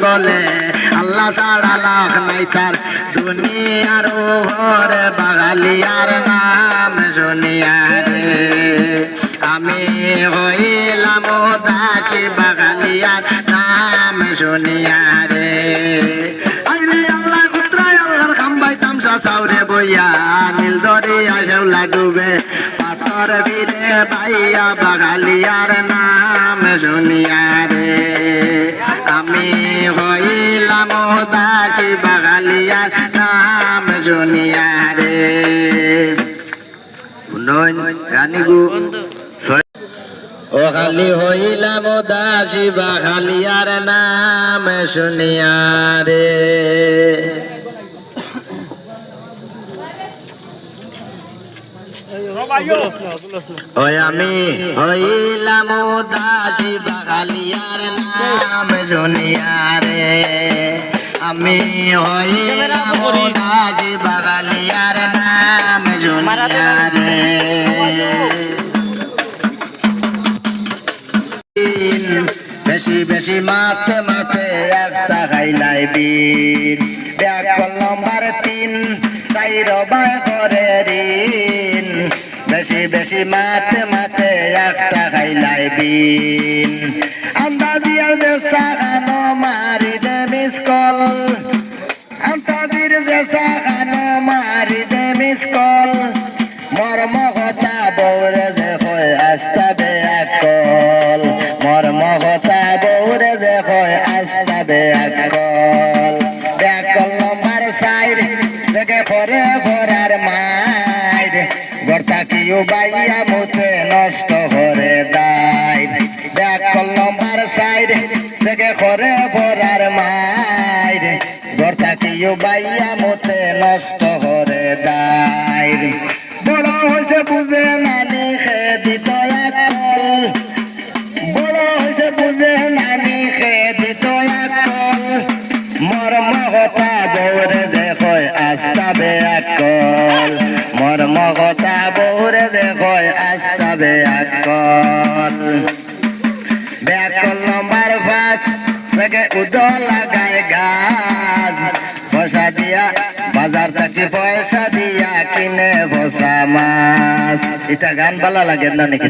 বলে আল্লাহ ছাড়া লাখ নাই তার দুনিয়ার ঘরে বাগালিয়ার নাম শুনিয়া রে আমি হইলাম দাসী বাগালিয়ার নাম শুনিয়া রে আল্লাহ কুত্রায় আল্লাহর খাম্বাই তামসা চাউরে বইয়া নীল দরিয়া শেওলা ডুবে পাথর ভিড়ে বাইয়া বাগালিয়ার নাম শুনিয়া রে আমি হইলাম দাসী বাগালিয়ার নাম শুনিয়া রে গানিগু ও খালি হইলাম দাসী বাগালিয়ার নাম শুনিয়া রে ওই আমি হইলাম দাসী বাগালিয়ার নাম শুনিয়া রে আমি হইলাম দাসী বাগালিয়ার নাম শুনিয়া রে বেশি বেশি মাতে মাতে একটা খাইলাই বীর ব্যাগ নম্বর 3 তাই রবাই করে ঋণ বেশি বেশি মাতে মাতে একটা খাইলাই বীর আন্দাজিয়ার যে সাগানো মারি দে মিস কল আন্দাজির যে সাগানো মারি দে মিস কল মর্ম কথা বৌরে যে হয় আস্তা বে আকল মর্ম কথা বৌরে যে হয় আস্তা বে আকল ব্যাকল নম্বর 4 থেকে করে ভরার মাইর গর্তা কিউ বাইয়া মুতে নষ্ট করে দায় ব্যাকল নম্বর 4 থেকে করে ভরার মাইর গর্তা কিউ বাইয়া মুতে নষ্ট করে দায় বড় হয়েছে বুঝে নানি খে দিত আকল বড় হয়েছে বুঝে নানি খে দিত আকল মর্ম কথা বৌরে যে কয় আস্তা বে আকল মর্ম কথা বৌরে যে কয় আস্তা বে আকল ব্যাকল নম্বর 5 থেকে উদল লাগায় গাছ পয়সা দিয়া বাজার থেকে পয়সা দিয়া কিনে বসা মাছ এটা গান ভালো লাগে না নাকি